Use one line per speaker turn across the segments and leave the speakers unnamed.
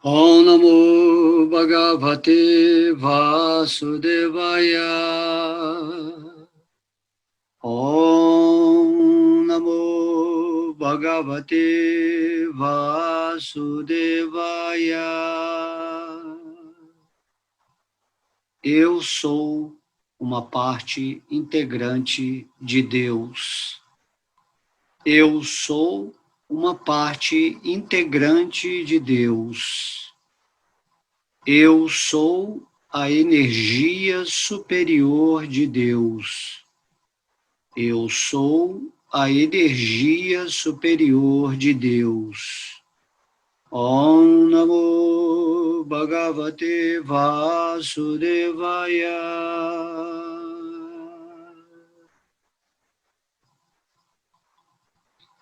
Om Namo Bhagavate Vasudevaya. Om Namo Bhagavate Vasudevaya. Eu sou uma parte integrante de Deus. Eu sou uma parte integrante de Deus. Eu sou a energia superior de Deus. Eu sou a energia superior de Deus. Om Namo Bhagavate Vasudevaya.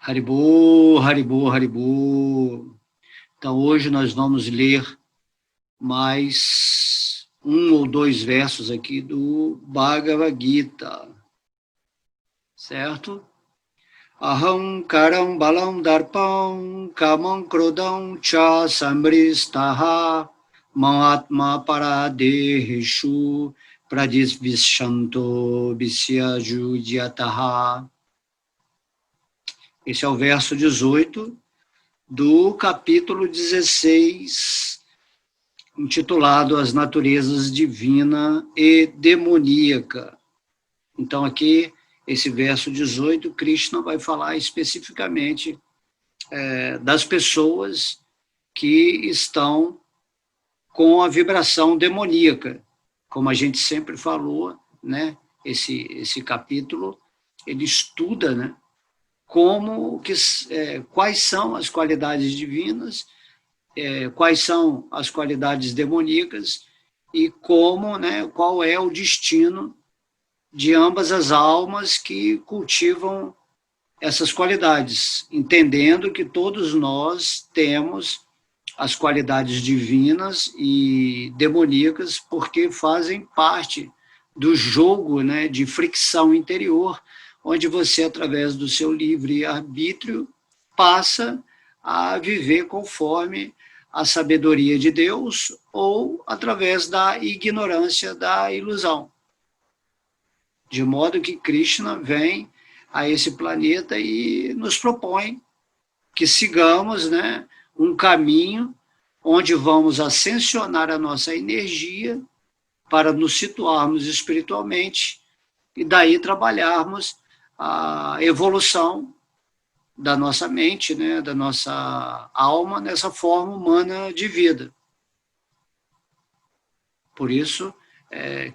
Haribo, Haribo, Haribo. Então, hoje nós vamos ler mais um ou dois versos aqui do Bhagavad Gita, certo? Aham karam balam darpam kamam krodam cha sambristaha mahatma paradehishu pradisvishanto visyajujyataha. Esse é o verso 18 do capítulo 16, intitulado As Naturezas Divina e Demoníaca. Então, aqui, esse verso 18, Krishna vai falar especificamente das pessoas que estão com a vibração demoníaca. Como a gente sempre falou, né, esse capítulo, ele estuda, né, quais são as qualidades divinas, quais são as qualidades demoníacas e como, né, qual é o destino de ambas as almas que cultivam essas qualidades, entendendo que todos nós temos as qualidades divinas e demoníacas porque fazem parte do jogo, né, de fricção interior, onde você, através do seu livre-arbítrio, passa a viver conforme a sabedoria de Deus ou através da ignorância da ilusão. De modo que Krishna vem a esse planeta e nos propõe que sigamos, né, um caminho onde vamos ascensionar a nossa energia para nos situarmos espiritualmente e daí trabalharmos a evolução da nossa mente, né, da nossa alma nessa forma humana de vida. Por isso,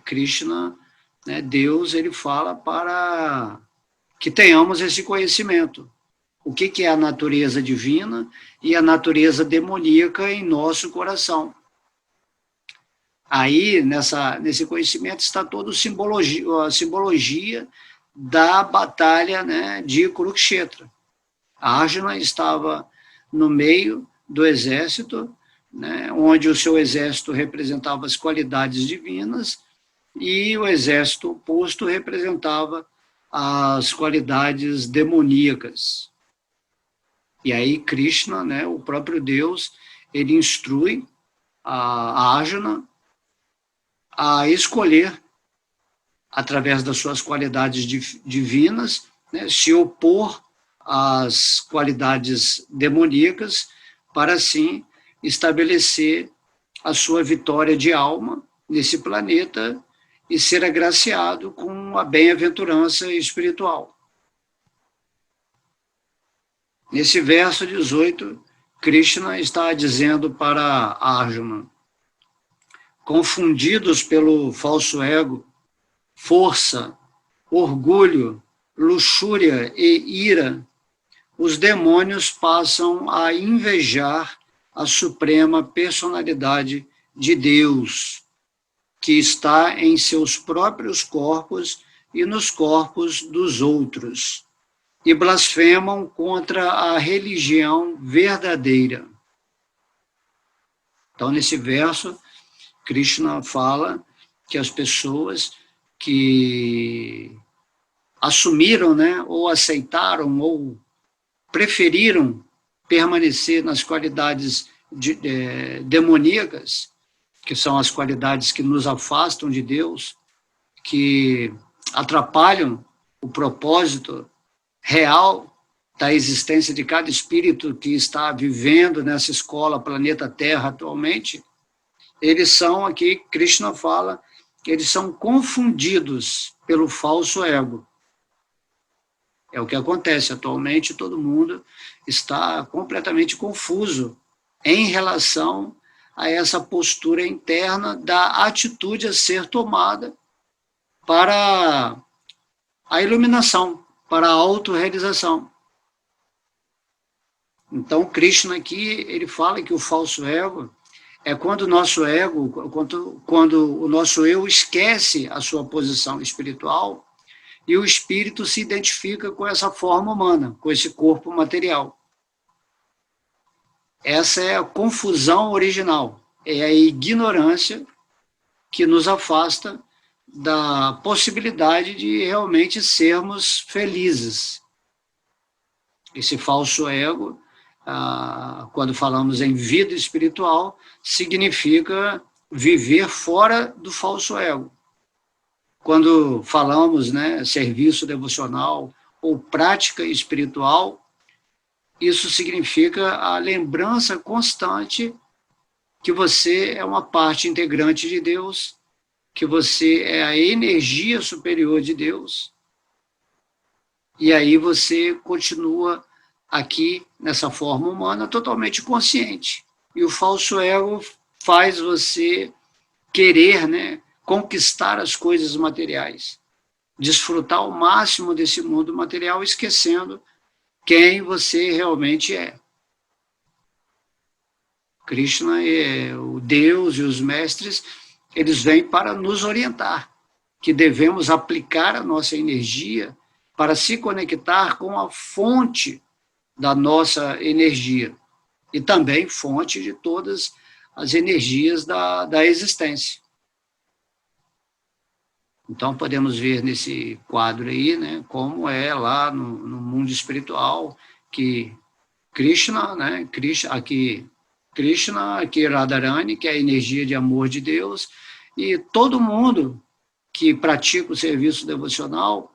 Krishna, né, Deus, ele fala para que tenhamos esse conhecimento. O que é a natureza divina e a natureza demoníaca em nosso coração. Aí, nesse conhecimento, está toda a simbologia da batalha, né, de Kurukshetra. Arjuna estava no meio do exército, né, onde o seu exército representava as qualidades divinas e o exército oposto representava as qualidades demoníacas. E aí Krishna, né, o próprio Deus, ele instrui a Arjuna a escolher, através das suas qualidades divinas, né, se opor às qualidades demoníacas, para assim estabelecer a sua vitória de alma nesse planeta e ser agraciado com a bem-aventurança espiritual. Nesse verso 18, Krishna está dizendo para Arjuna: confundidos pelo falso ego, força, orgulho, luxúria e ira, os demônios passam a invejar a suprema personalidade de Deus, que está em seus próprios corpos e nos corpos dos outros, e blasfemam contra a religião verdadeira. Então, nesse verso, Krishna fala que as pessoas que assumiram, né, ou aceitaram, ou preferiram permanecer nas qualidades demoníacas, que são as qualidades que nos afastam de Deus, que atrapalham o propósito real da existência de cada espírito que está vivendo nessa escola, planeta Terra, atualmente, eles são, aqui, Krishna fala, eles são confundidos pelo falso ego. É o que acontece atualmente, todo mundo está completamente confuso em relação a essa postura interna da atitude a ser tomada para a iluminação, para a autorrealização. Então, Krishna aqui, ele fala que o falso ego é quando o nosso ego, quando o nosso eu esquece a sua posição espiritual e o espírito se identifica com essa forma humana, com esse corpo material. Essa é a confusão original, é a ignorância que nos afasta da possibilidade de realmente sermos felizes. Esse falso ego, quando falamos em vida espiritual, significa viver fora do falso ego. Quando falamos, né, serviço devocional ou prática espiritual, isso significa a lembrança constante que você é uma parte integrante de Deus, que você é a energia superior de Deus, e aí você continua aqui, nessa forma humana, totalmente consciente. E o falso ego faz você querer, né, conquistar as coisas materiais, desfrutar ao máximo desse mundo material, esquecendo quem você realmente é. Krishna, o Deus e os mestres, eles vêm para nos orientar, que devemos aplicar a nossa energia para se conectar com a fonte da nossa energia, e também fonte de todas as energias da existência. Então, podemos ver nesse quadro aí, né, como é lá no mundo espiritual, que Krishna, né, Krishna, aqui Radharani, que é a energia de amor de Deus, e todo mundo que pratica o serviço devocional,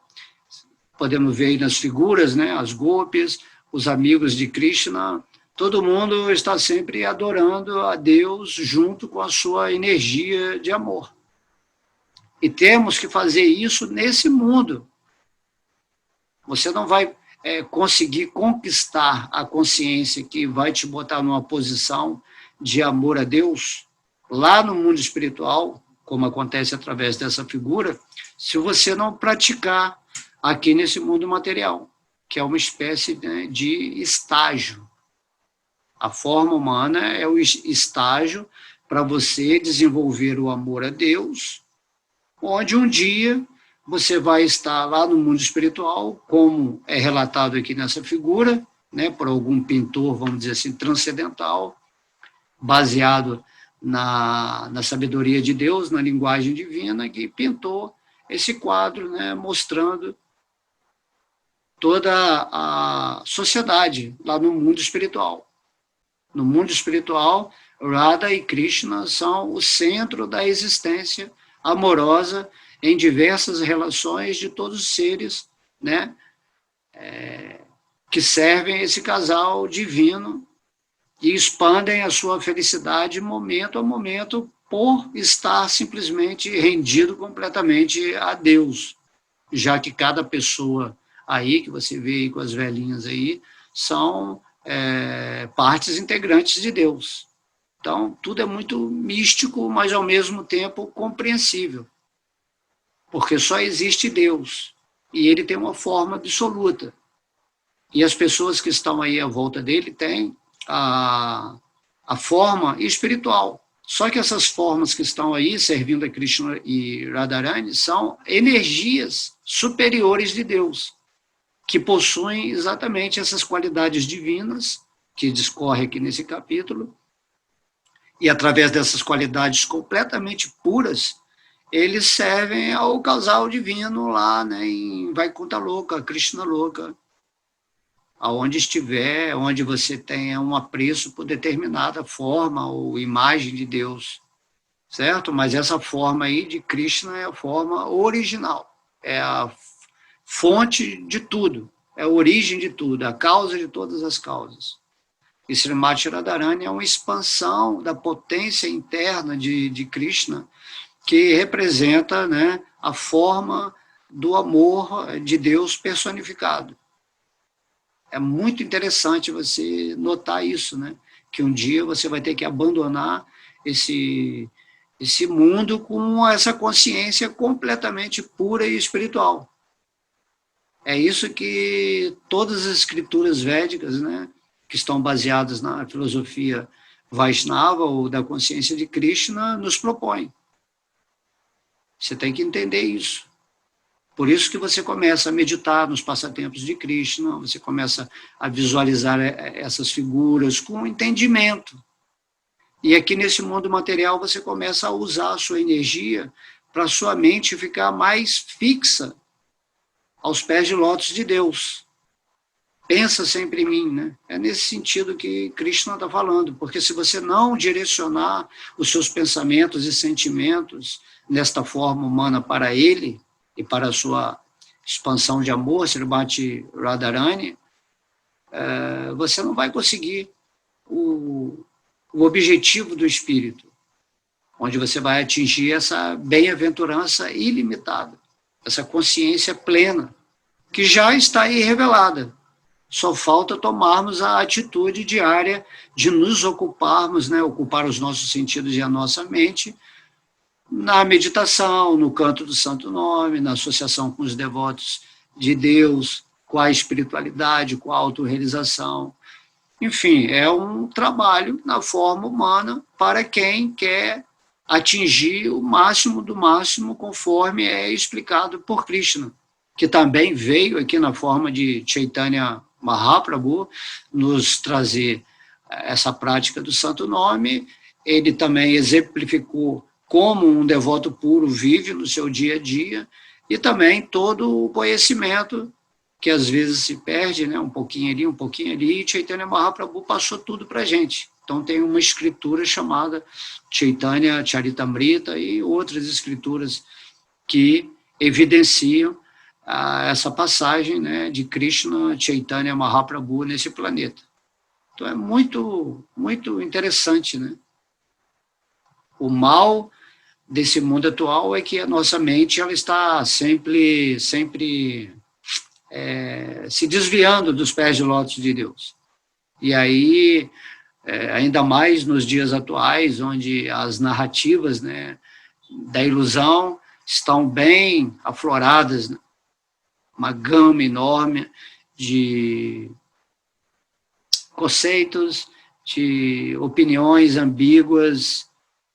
podemos ver aí nas figuras, né, as gopis, os amigos de Krishna, todo mundo está sempre adorando a Deus junto com a sua energia de amor. E temos que fazer isso nesse mundo. Você não vai conseguir conquistar a consciência que vai te botar numa posição de amor a Deus, lá no mundo espiritual, como acontece através dessa figura, se você não praticar aqui nesse mundo material, que é uma espécie, né, de estágio. A forma humana é o estágio para você desenvolver o amor a Deus, onde um dia você vai estar lá no mundo espiritual, como é relatado aqui nessa figura, né, por algum pintor, vamos dizer assim, transcendental, baseado na sabedoria de Deus, na linguagem divina, que pintou esse quadro, né, mostrando toda a sociedade lá no mundo espiritual. No mundo espiritual, Radha e Krishna são o centro da existência amorosa em diversas relações de todos os seres, né, que servem esse casal divino e expandem a sua felicidade momento a momento por estar simplesmente rendido completamente a Deus, já que cada pessoa aí, que você vê aí com as velhinhas aí, são partes integrantes de Deus. Então, tudo é muito místico, mas ao mesmo tempo compreensível, porque só existe Deus, e ele tem uma forma absoluta, e as pessoas que estão aí à volta dele têm a forma espiritual. Só que essas formas que estão aí, servindo a Krishna e Radharani, são energias superiores de Deus, que possuem exatamente essas qualidades divinas, que discorre aqui nesse capítulo, e através dessas qualidades completamente puras, eles servem ao casal divino lá, né, em Vaikuntha Loka, Krishna Loka. aonde estiver, onde você tenha um apreço por determinada forma ou imagem de Deus, certo? Mas essa forma aí de Krishna é a forma original, é a fonte de tudo, é a origem de tudo, a causa de todas as causas. E Srimati Radharani é uma expansão da potência interna de Krishna, que representa, né, a forma do amor de Deus personificado. É muito interessante você notar isso, né? Que um dia você vai ter que abandonar esse mundo com essa consciência completamente pura e espiritual. É isso que todas as escrituras védicas, né, que estão baseadas na filosofia Vaishnava ou da consciência de Krishna, nos propõem. Você tem que entender isso. Por isso que você começa a meditar nos passatempos de Krishna, você começa a visualizar essas figuras com entendimento. E aqui nesse mundo material você começa a usar a sua energia para a sua mente ficar mais fixa aos pés de lótus de Deus. Pensa sempre em mim, né? É nesse sentido que Krishna está falando, porque se você não direcionar os seus pensamentos e sentimentos nesta forma humana para ele, e para a sua expansão de amor, Srimati Radharani, você não vai conseguir o objetivo do espírito, onde você vai atingir essa bem-aventurança ilimitada, essa consciência plena, que já está aí revelada. Só falta tomarmos a atitude diária de nos ocuparmos, né, ocupar os nossos sentidos e a nossa mente, na meditação, no canto do Santo Nome, na associação com os devotos de Deus, com a espiritualidade, com a autorrealização. Enfim, é um trabalho na forma humana para quem quer atingir o máximo do máximo, conforme é explicado por Krishna, que também veio aqui na forma de Chaitanya Mahaprabhu nos trazer essa prática do Santo Nome. Ele também exemplificou como um devoto puro vive no seu dia a dia, e também todo o conhecimento que às vezes se perde, né, um pouquinho ali, e Chaitanya Mahaprabhu passou tudo para a gente. Então tem uma escritura chamada Chaitanya Charitamrita e outras escrituras que evidenciam essa passagem, né, de Krishna Chaitanya Mahaprabhu nesse planeta. Então é muito, muito interessante, né? O mal desse mundo atual é que a nossa mente ela está sempre se desviando dos pés de lótus de Deus. E aí, ainda mais nos dias atuais, onde as narrativas, né, da ilusão estão bem afloradas, né? Uma gama enorme de conceitos, de opiniões ambíguas,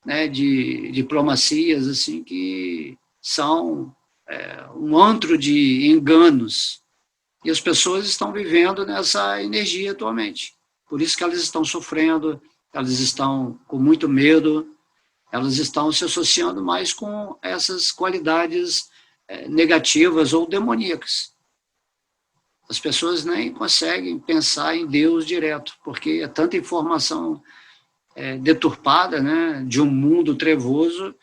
né, de diplomacias assim, que são um antro de enganos. E as pessoas estão vivendo nessa energia atualmente. Por isso que elas estão sofrendo, elas estão com muito medo, elas estão se associando mais com essas qualidades negativas ou demoníacas. As pessoas nem conseguem pensar em Deus direto, porque é tanta informação deturpada, né, de um mundo trevoso,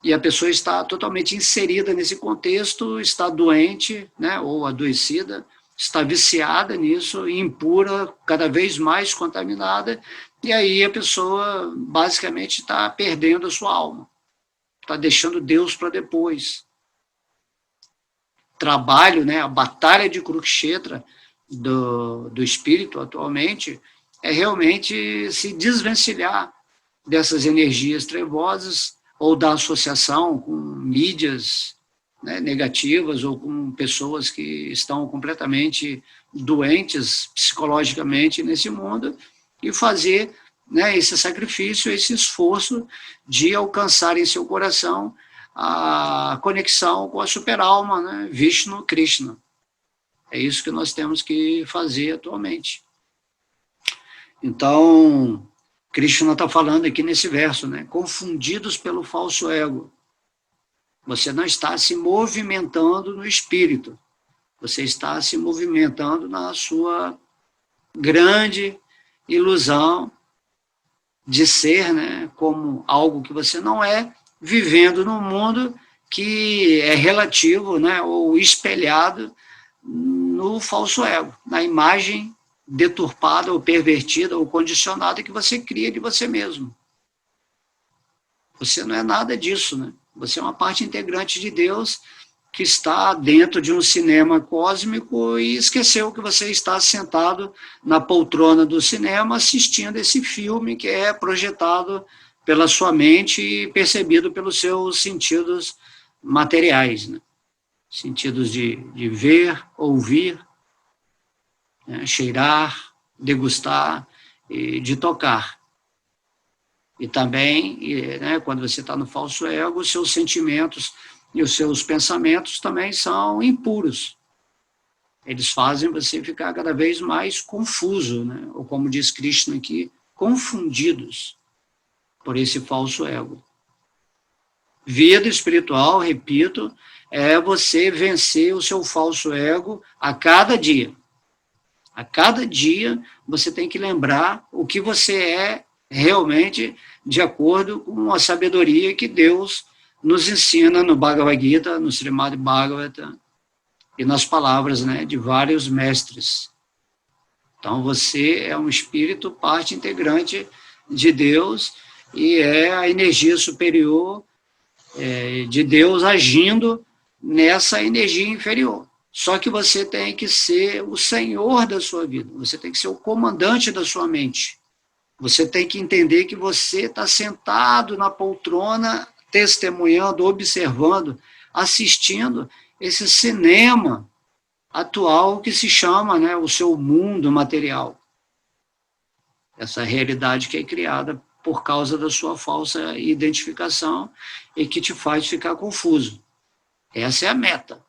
e a pessoa está totalmente inserida nesse contexto, está doente, né, ou adoecida, está viciada nisso, impura, cada vez mais contaminada, e aí a pessoa basicamente está perdendo a sua alma, está deixando Deus para depois. Trabalho, né, a batalha de Kurukshetra do espírito atualmente é realmente se desvencilhar dessas energias trevosas ou da associação com mídias, né, negativas ou com pessoas que estão completamente doentes psicologicamente nesse mundo e fazer, né, esse sacrifício, esse esforço de alcançar em seu coração a conexão com a superalma, né, Vishnu Krishna. É isso que nós temos que fazer atualmente. Então, Krishna está falando aqui nesse verso, né? Confundidos pelo falso ego. Você não está se movimentando no espírito. Você está se movimentando na sua grande ilusão de ser, né, como algo que você não é, vivendo num mundo que é relativo, né, ou espelhado no falso ego, na imagem deturpada ou pervertida ou condicionada que você cria de você mesmo. Você não é nada disso, né? Você é uma parte integrante de Deus que está dentro de um cinema cósmico e esqueceu que você está sentado na poltrona do cinema assistindo esse filme que é projetado pela sua mente e percebido pelos seus sentidos materiais, né? Sentidos de ver, ouvir, né? Cheirar, degustar e de tocar. E também, né, quando você está no falso ego, os seus sentimentos e os seus pensamentos também são impuros. Eles fazem você ficar cada vez mais confuso, né? Ou como diz Krishna aqui, confundidos por esse falso ego. Vida espiritual, repito, é você vencer o seu falso ego a cada dia. A cada dia você tem que lembrar o que você é realmente de acordo com a sabedoria que Deus nos ensina no Bhagavad Gita, no Srimad Bhagavatam, e nas palavras, né, de vários mestres. Então, você é um espírito, parte integrante de Deus, e é a energia superior de Deus agindo nessa energia inferior. Só que você tem que ser o senhor da sua vida, você tem que ser o comandante da sua mente. Você tem que entender que você está sentado na poltrona, testemunhando, observando, assistindo esse cinema atual que se chama, né, o seu mundo material. Essa realidade que é criada por causa da sua falsa identificação e que te faz ficar confuso. Essa é a meta.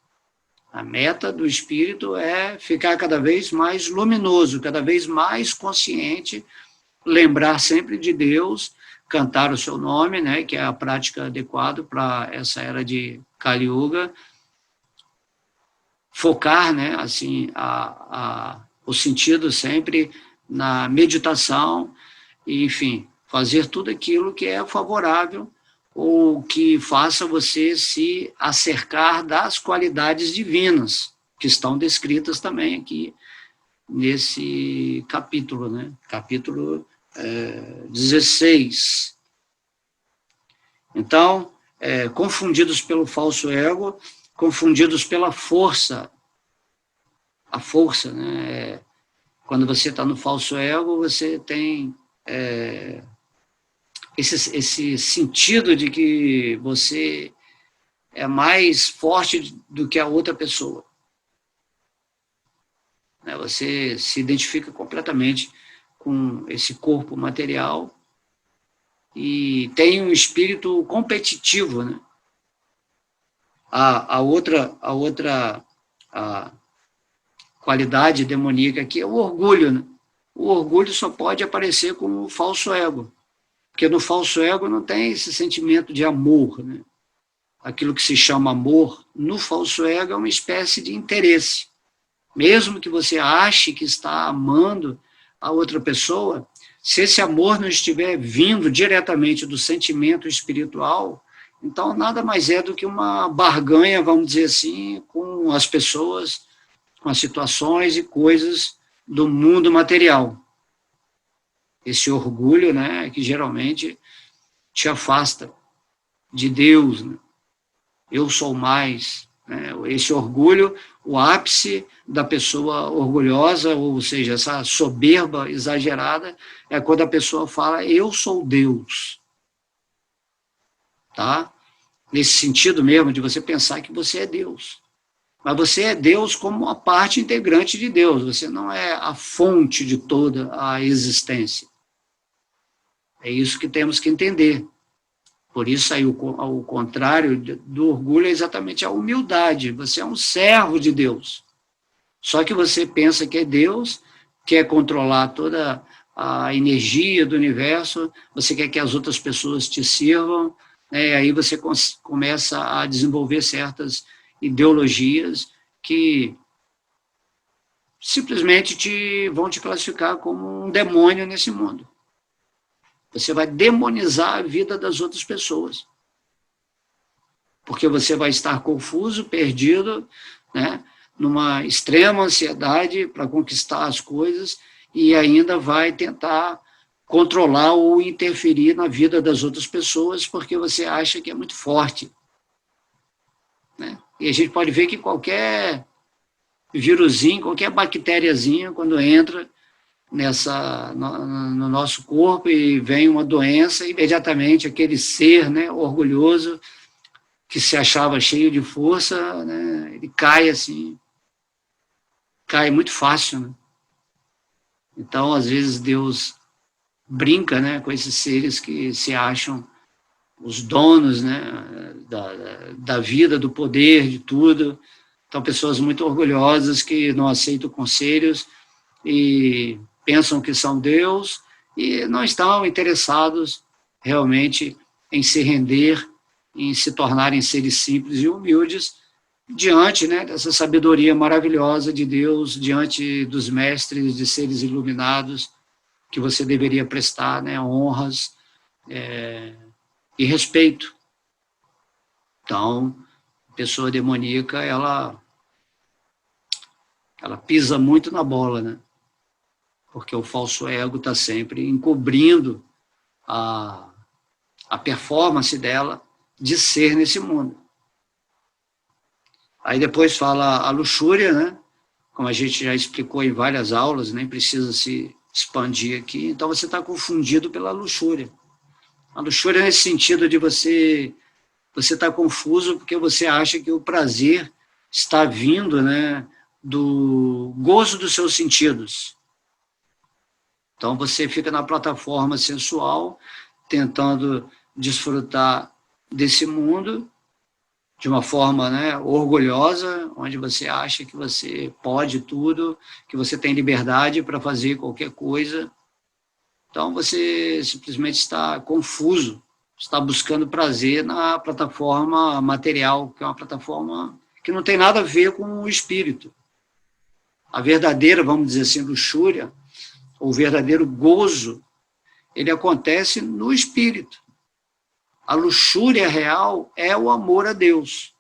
A meta do espírito é ficar cada vez mais luminoso, cada vez mais consciente, lembrar sempre de Deus, cantar o seu nome, né, que é a prática adequada para essa era de Kali Yuga, focar, né, assim, o sentido sempre na meditação, e, enfim, fazer tudo aquilo que é favorável ou que faça você se acercar das qualidades divinas, que estão descritas também aqui nesse capítulo, né? Capítulo 16. Então, confundidos pelo falso ego, confundidos pela força. A força, né? Quando você está no falso ego, você tem esse sentido de que você é mais forte do que a outra pessoa. Você se identifica completamente com esse corpo material e tem um espírito competitivo, né? A outra qualidade demoníaca aqui é o orgulho, né? O orgulho só pode aparecer como falso ego, porque no falso ego não tem esse sentimento de amor, né? Aquilo que se chama amor, no falso ego é uma espécie de interesse. Mesmo que você ache que está amando a outra pessoa, se esse amor não estiver vindo diretamente do sentimento espiritual, então nada mais é do que uma barganha, vamos dizer assim, com as pessoas, com as situações e coisas do mundo material. Esse orgulho, né, que geralmente te afasta de Deus, né? Eu sou mais, né? Esse orgulho, o ápice da pessoa orgulhosa, ou seja, essa soberba exagerada, é quando a pessoa fala, eu sou Deus. Tá? Nesse sentido mesmo, de você pensar que você é Deus. Mas você é Deus como uma parte integrante de Deus, você não é a fonte de toda a existência. É isso que temos que entender. Por isso, aí, o contrário do orgulho é exatamente a humildade. Você é um servo de Deus. Só que você pensa que é Deus, quer controlar toda a energia do universo, você quer que as outras pessoas te sirvam, né? Aí você começa a desenvolver certas ideologias que simplesmente vão te classificar como um demônio nesse mundo. Você vai demonizar a vida das outras pessoas. Porque você vai estar confuso, perdido, né, numa extrema ansiedade para conquistar as coisas e ainda vai tentar controlar ou interferir na vida das outras pessoas porque você acha que é muito forte. Né? E a gente pode ver que qualquer vírusinho, qualquer bactériazinha, quando entra no nosso corpo e vem uma doença, imediatamente aquele ser, né, orgulhoso, que se achava cheio de força, né, ele cai assim, cai muito fácil. Né? Então, às vezes, Deus brinca, né, com esses seres que se acham os donos, né, da vida, do poder, de tudo. Então, pessoas muito orgulhosas que não aceitam conselhos e pensam que são Deus e não estão interessados realmente em se render, em se tornarem seres simples e humildes diante, né, dessa sabedoria maravilhosa de Deus, diante dos mestres, de seres iluminados, que você deveria prestar, né, honras e respeito. Então, a pessoa demoníaca, ela pisa muito na bola, né? Porque o falso ego está sempre encobrindo a performance dela de ser nesse mundo. Aí depois fala a luxúria, né? Como a gente já explicou em várias aulas, nem precisa se expandir aqui. Então você está confundido pela luxúria. A luxúria é nesse sentido de você está confuso porque você acha que o prazer está vindo, né, do gozo dos seus sentidos. Então você fica na plataforma sensual, tentando desfrutar desse mundo de uma forma, né, orgulhosa, onde você acha que você pode tudo, que você tem liberdade para fazer qualquer coisa. Então você simplesmente está confuso, está buscando prazer na plataforma material, que é uma plataforma que não tem nada a ver com o espírito. A verdadeira, vamos dizer assim, luxúria, o verdadeiro gozo, ele acontece no espírito. A luxúria real é o amor a Deus.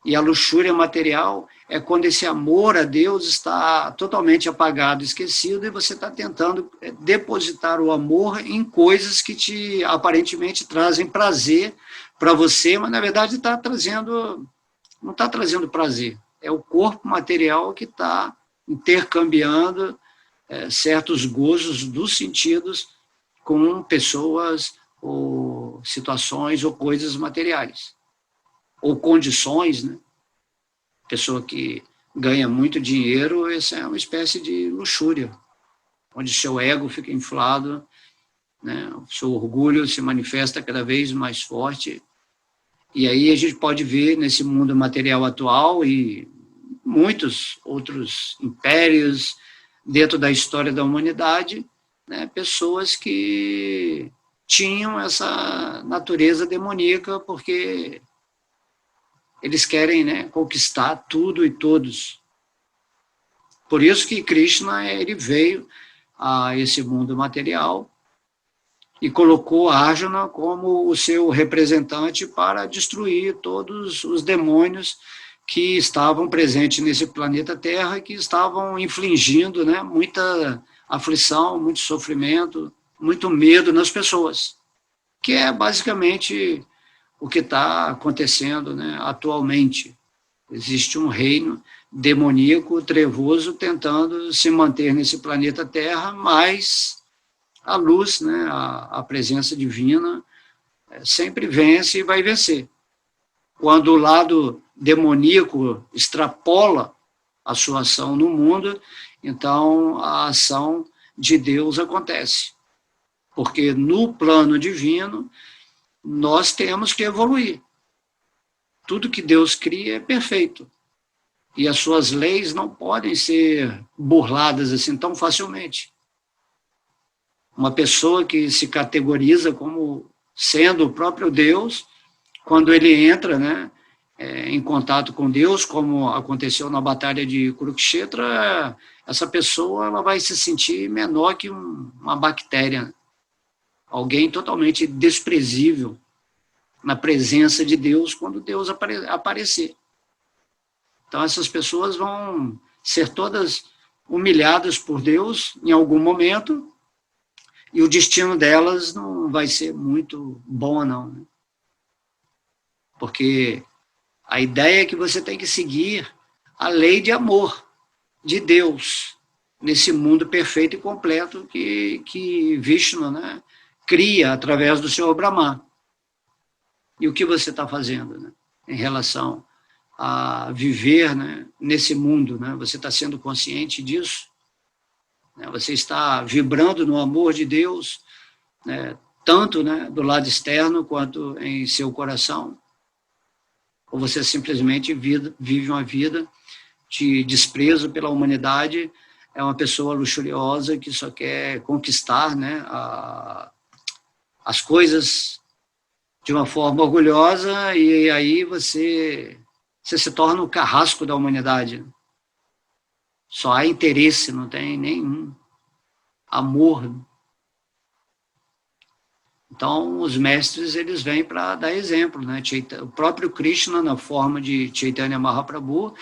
E a luxúria material é quando esse amor a Deus está totalmente apagado, esquecido, e você está tentando depositar o amor em coisas que aparentemente trazem prazer para você, mas na verdade não está trazendo prazer. É o corpo material que está intercambiando certos gozos dos sentidos com pessoas ou situações ou coisas materiais, ou condições, né? Pessoa que ganha muito dinheiro, essa é uma espécie de luxúria, onde seu ego fica inflado, né? O seu orgulho se manifesta cada vez mais forte, e aí a gente pode ver nesse mundo material atual e muitos outros impérios dentro da história da humanidade, né, pessoas que tinham essa natureza demoníaca porque eles querem, né, conquistar tudo e todos. Por isso que Krishna, ele veio a esse mundo material e colocou Arjuna como o seu representante para destruir todos os demônios que estavam presentes nesse planeta Terra, que estavam infligindo, né, muita aflição, muito sofrimento, muito medo nas pessoas, que é basicamente o que está acontecendo, né, atualmente. Existe um reino demoníaco, trevoso, tentando se manter nesse planeta Terra, mas a luz, né, a presença divina, sempre vence e vai vencer. Quando o lado demoníaco extrapola a sua ação no mundo, então a ação de Deus acontece. Porque no plano divino, nós temos que evoluir. Tudo que Deus cria é perfeito. E as suas leis não podem ser burladas assim tão facilmente. Uma pessoa que se categoriza como sendo o próprio Deus, quando ele entra, né, em contato com Deus, como aconteceu na batalha de Kurukshetra, essa pessoa ela vai se sentir menor que uma bactéria, alguém totalmente desprezível na presença de Deus quando Deus aparecer. Então, essas pessoas vão ser todas humilhadas por Deus em algum momento, e o destino delas não vai ser muito bom, não. Né? Porque a ideia é que você tem que seguir a lei de amor de Deus, nesse mundo perfeito e completo que Vishnu, né, cria através do Senhor Brahma. E o que você está fazendo, né, em relação a viver, né, nesse mundo? Né, você está sendo consciente disso? Né, você está vibrando no amor de Deus, né, tanto, né, do lado externo quanto em seu coração? Ou você simplesmente vive uma vida de desprezo pela humanidade, é uma pessoa luxuriosa que só quer conquistar, né, as coisas de uma forma orgulhosa, e aí você se torna o carrasco da humanidade. Só há interesse, não tem nenhum amor. Então, os mestres, eles vêm para dar exemplo, né? O próprio Krishna, na forma de Chaitanya Mahaprabhu,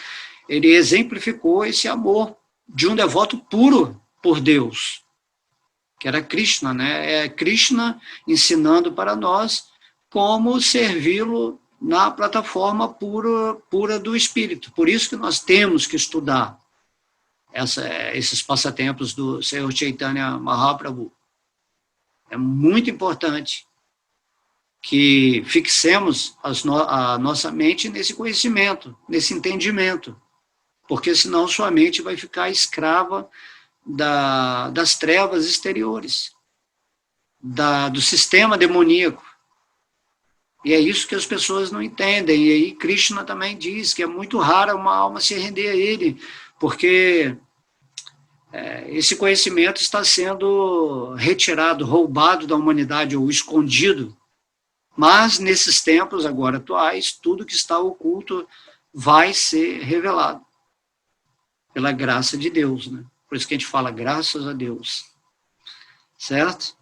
ele exemplificou esse amor de um devoto puro por Deus, que era Krishna, né? É Krishna ensinando para nós como servi-lo na plataforma pura do Espírito. Por isso que nós temos que estudar esses passatempos do Senhor Chaitanya Mahaprabhu. É muito importante que fixemos a nossa mente nesse conhecimento, nesse entendimento, porque senão sua mente vai ficar escrava das trevas exteriores, do sistema demoníaco. E é isso que as pessoas não entendem. E aí Krishna também diz que é muito raro uma alma se render a ele, porque esse conhecimento está sendo retirado, roubado da humanidade ou escondido. Mas, nesses tempos agora atuais, tudo que está oculto vai ser revelado pela graça de Deus. Né? Por isso que a gente fala graças a Deus. Certo?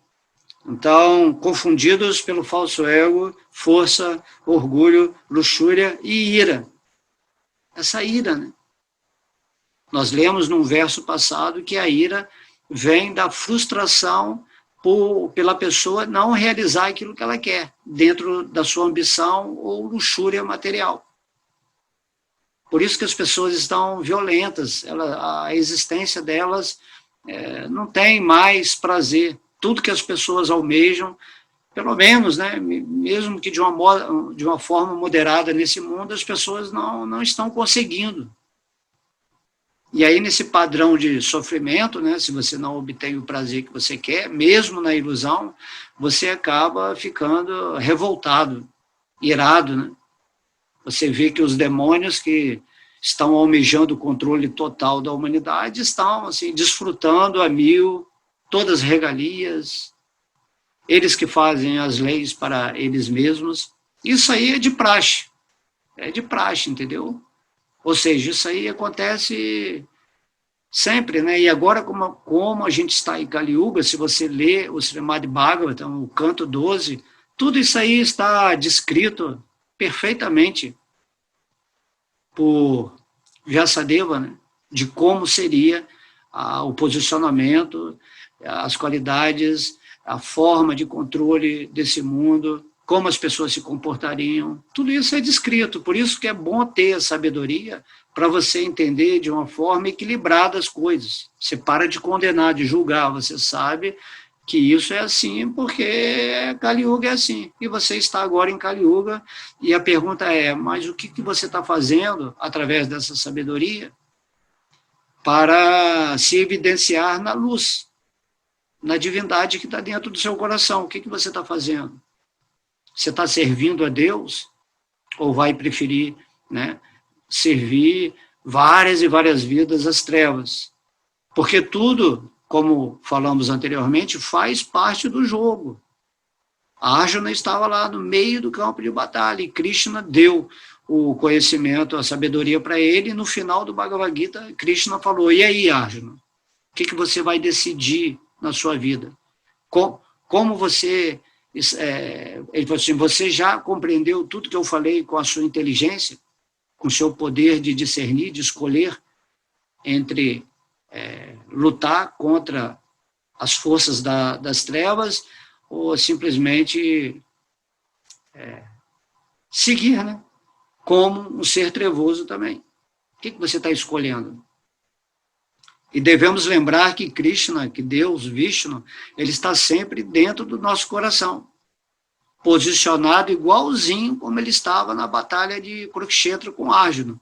Então, confundidos pelo falso ego, força, orgulho, luxúria e ira. Essa ira, né? Nós lemos num verso passado que a ira vem da frustração pela pessoa não realizar aquilo que ela quer, dentro da sua ambição ou luxúria material. Por isso que as pessoas estão violentas, a existência delas não tem mais prazer. Tudo que as pessoas almejam, pelo menos, né, mesmo que de uma forma moderada nesse mundo, as pessoas não estão conseguindo. E aí, nesse padrão de sofrimento, né, se você não obtém o prazer que você quer, mesmo na ilusão, você acaba ficando revoltado, irado. Né? Você vê que os demônios que estão almejando o controle total da humanidade estão assim, desfrutando a mil todas as regalias, eles que fazem as leis para eles mesmos. Isso aí é de praxe, entendeu? Ou seja, isso aí acontece sempre, né? E agora, como a gente está em Kali Yuga, se você lê o Srimad Bhagavatam, o canto 12, tudo isso aí está descrito perfeitamente por Vyasadeva, né? De como seria o posicionamento, as qualidades, a forma de controle desse mundo, como as pessoas se comportariam, tudo isso é descrito. Por isso que é bom ter a sabedoria para você entender de uma forma equilibrada as coisas. Você para de condenar, de julgar, você sabe que isso é assim porque Kali Yuga é assim. E você está agora em Kali Yuga, e a pergunta é, mas o que você está fazendo através dessa sabedoria para se evidenciar na luz, na divindade que está dentro do seu coração? O que você está fazendo? Você está servindo a Deus ou vai preferir, né, servir várias e várias vidas às trevas? Porque tudo, como falamos anteriormente, faz parte do jogo. A Arjuna estava lá no meio do campo de batalha e Krishna deu o conhecimento, a sabedoria para ele, e no final do Bhagavad Gita, Krishna falou, e aí, Arjuna, o que você vai decidir na sua vida? Como você... ele falou assim, você já compreendeu tudo que eu falei com a sua inteligência, com o seu poder de discernir, de escolher entre lutar contra as forças das trevas ou simplesmente seguir, né? Como um ser trevoso também. O que você está escolhendo? E devemos lembrar que Krishna, que Deus, Vishnu, ele está sempre dentro do nosso coração, posicionado igualzinho como ele estava na batalha de Kurukshetra com Arjuna.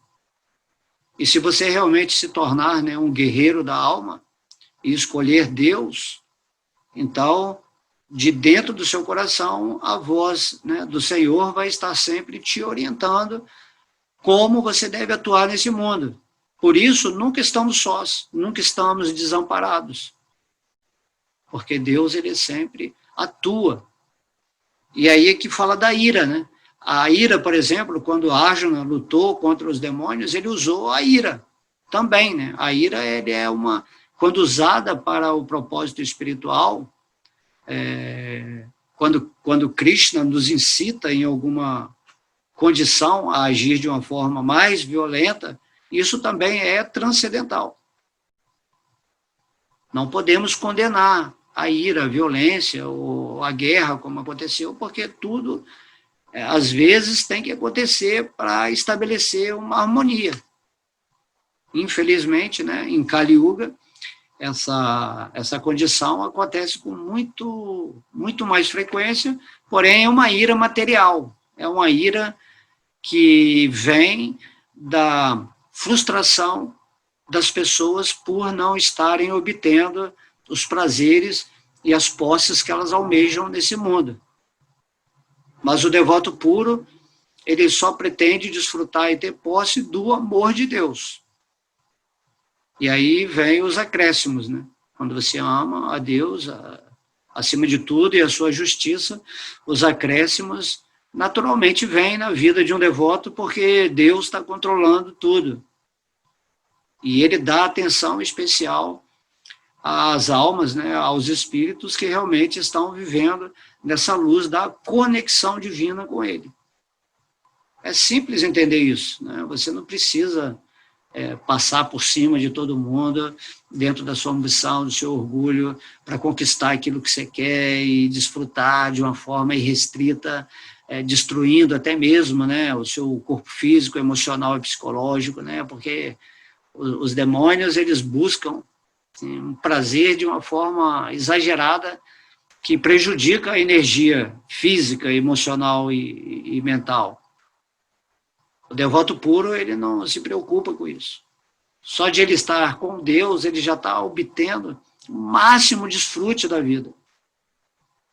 E se você realmente se tornar, né, um guerreiro da alma e escolher Deus, então, de dentro do seu coração, a voz, né, do Senhor vai estar sempre te orientando como você deve atuar nesse mundo. Por isso, nunca estamos sós, nunca estamos desamparados. Porque Deus, ele sempre atua. E aí é que fala da ira, né? A ira, por exemplo, quando Arjuna lutou contra os demônios, ele usou a ira também, né? A ira, ele é quando usada para o propósito espiritual, quando Krishna nos incita em alguma condição a agir de uma forma mais violenta, isso também é transcendental. Não podemos condenar a ira, a violência ou a guerra, como aconteceu, porque tudo, às vezes, tem que acontecer para estabelecer uma harmonia. Infelizmente, né, em Kali Yuga, essa condição acontece com muito mais frequência, porém é uma ira material, é uma ira que vem da frustração das pessoas por não estarem obtendo os prazeres e as posses que elas almejam nesse mundo. Mas o devoto puro, ele só pretende desfrutar e ter posse do amor de Deus. E aí vem os acréscimos, né? Quando você ama a Deus, acima de tudo, e a sua justiça, os acréscimos naturalmente vêm na vida de um devoto, porque Deus está controlando tudo. E ele dá atenção especial às almas, né, aos espíritos que realmente estão vivendo nessa luz da conexão divina com ele. É simples entender isso, né? Você não precisa passar por cima de todo mundo, dentro da sua ambição, do seu orgulho, para conquistar aquilo que você quer e desfrutar de uma forma irrestrita, destruindo até mesmo, né, o seu corpo físico, emocional e psicológico, né, porque os demônios, eles buscam um prazer de uma forma exagerada que prejudica a energia física, emocional e mental. O devoto puro, ele não se preocupa com isso. Só de ele estar com Deus, ele já está obtendo o máximo desfrute da vida.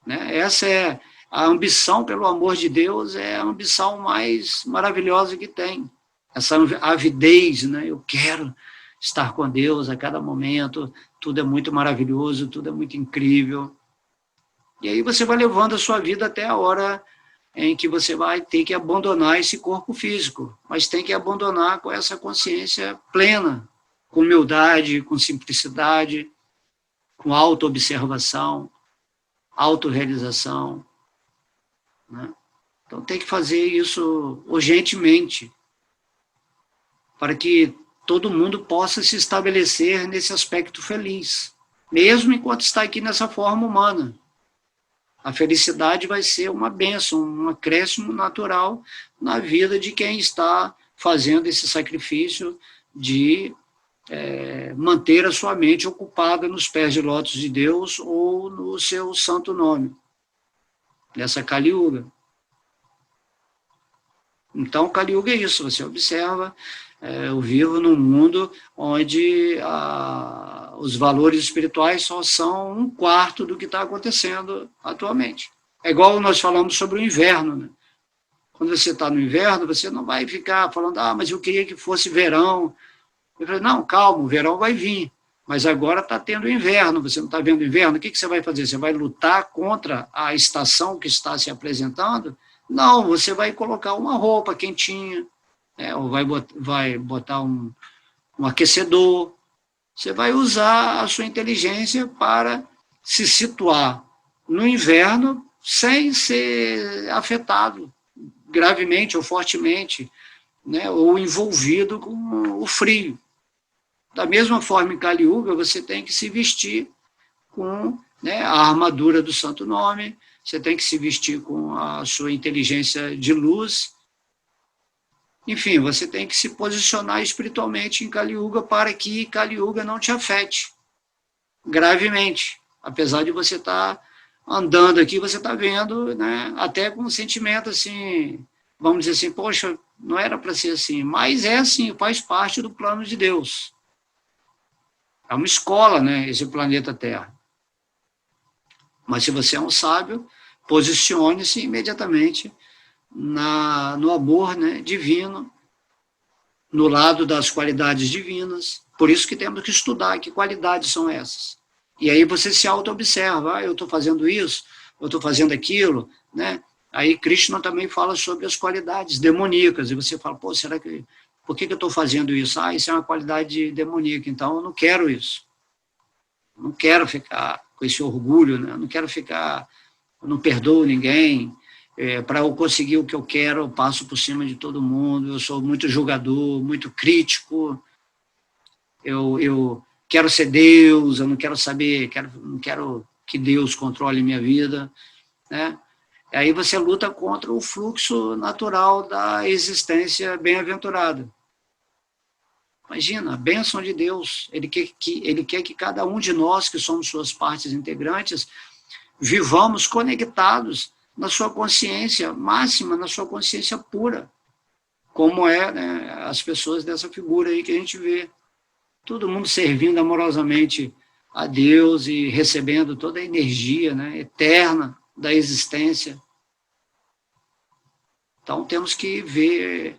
Né? Essa é a ambição pelo amor de Deus, é a ambição mais maravilhosa que tem. Essa avidez, né? Eu quero estar com Deus a cada momento, tudo é muito maravilhoso, tudo é muito incrível. E aí você vai levando a sua vida até a hora em que você vai ter que abandonar esse corpo físico, mas tem que abandonar com essa consciência plena, com humildade, com simplicidade, com autoobservação, autorrealização. Né? Então tem que fazer isso urgentemente, para que todo mundo possa se estabelecer nesse aspecto feliz, mesmo enquanto está aqui nessa forma humana. A felicidade vai ser uma bênção, um acréscimo natural na vida de quem está fazendo esse sacrifício de manter a sua mente ocupada nos pés de lótus de Deus ou no seu santo nome, nessa Kali Yuga. Então, Kali Yuga é isso, você observa, eu vivo num mundo onde os valores espirituais só são 1/4 do que está acontecendo atualmente. É igual nós falamos sobre o inverno, né? Quando você está no inverno, você não vai ficar falando, mas eu queria que fosse verão. Eu falei, não, calma, o verão vai vir, mas agora está tendo inverno, você não está vendo inverno, o que você vai fazer? Você vai lutar contra a estação que está se apresentando? Não, você vai colocar uma roupa quentinha, ou vai botar um aquecedor. Você vai usar a sua inteligência para se situar no inverno sem ser afetado gravemente ou fortemente, né, ou envolvido com o frio. Da mesma forma, em Kali Yuga, você tem que se vestir com, né, a armadura do Santo Nome, você tem que se vestir com a sua inteligência de luz. Enfim, você tem que se posicionar espiritualmente em Kali Yuga para que Kali Yuga não te afete gravemente. Apesar de você estar andando aqui, você está vendo, né, até com um sentimento assim, vamos dizer assim, poxa, não era para ser assim, mas é assim, faz parte do plano de Deus. É uma escola, né, esse planeta Terra. Mas se você é um sábio, posicione-se imediatamente no amor, né, divino, no lado das qualidades divinas. Por isso que temos que estudar que qualidades são essas. E aí você se auto-observa, eu estou fazendo isso, eu estou fazendo aquilo, né? Aí Krishna também fala sobre as qualidades demoníacas, e você fala, pô, será que, por que eu estou fazendo isso? Isso é uma qualidade demoníaca, então eu não quero isso. Eu não quero ficar com esse orgulho, né? Eu não quero ficar, eu não perdoo ninguém, para eu conseguir o que eu quero, eu passo por cima de todo mundo, eu sou muito julgador, muito crítico, eu quero ser Deus, eu não quero saber, não quero que Deus controle minha vida, né? Aí você luta contra o fluxo natural da existência bem-aventurada. Imagina, a bênção de Deus, ele quer que cada um de nós, que somos suas partes integrantes, vivamos conectados na sua consciência máxima, na sua consciência pura, como é, né, as pessoas dessa figura aí que a gente vê. Todo mundo servindo amorosamente a Deus e recebendo toda a energia, né, eterna da existência. Então, temos que ver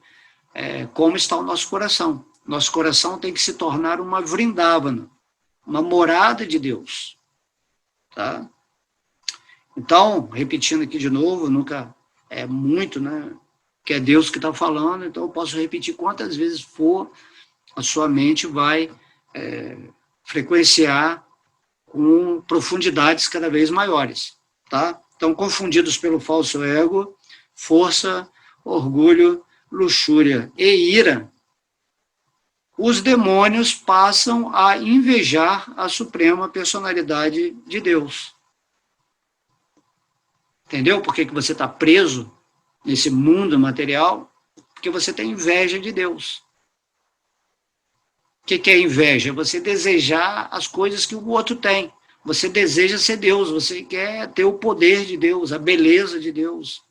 como está o nosso coração. Nosso coração tem que se tornar uma Vrindavana, uma morada de Deus. Tá? Então, repetindo aqui de novo, nunca é muito, né, que é Deus que está falando, então eu posso repetir quantas vezes for, a sua mente vai frequenciar com profundidades cada vez maiores. Tá? Então, confundidos pelo falso ego, força, orgulho, luxúria e ira, os demônios passam a invejar a suprema personalidade de Deus. Entendeu por que você está preso nesse mundo material? Porque você tem inveja de Deus. O que é inveja? Você desejar as coisas que o outro tem. Você deseja ser Deus, você quer ter o poder de Deus, a beleza de Deus,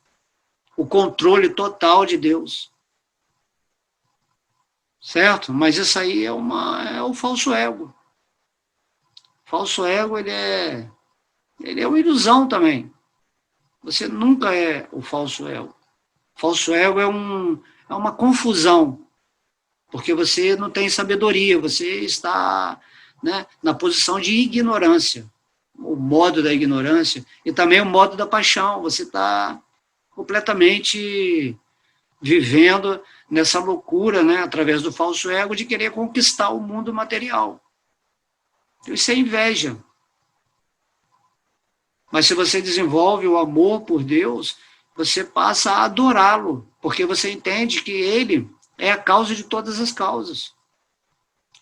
o controle total de Deus. Certo? Mas isso aí é o falso ego. O falso ego, ele é uma ilusão também. Você nunca é o falso ego. O falso ego é uma confusão, porque você não tem sabedoria, você está, né, na posição de ignorância, o modo da ignorância, e também o modo da paixão, você está completamente vivendo nessa loucura, né, através do falso ego, de querer conquistar o mundo material. Isso é inveja. Mas se você desenvolve o amor por Deus, você passa a adorá-lo, porque você entende que ele é a causa de todas as causas,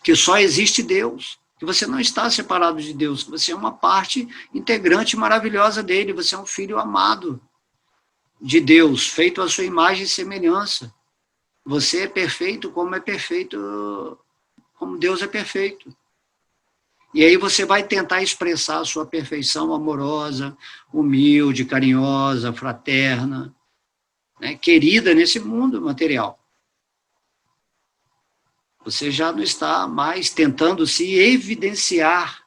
que só existe Deus, que você não está separado de Deus, que você é uma parte integrante maravilhosa dele, você é um filho amado de Deus, feito à sua imagem e semelhança. Você é perfeito como Deus é perfeito. E aí você vai tentar expressar a sua perfeição amorosa, humilde, carinhosa, fraterna, né, querida nesse mundo material. Você já não está mais tentando se evidenciar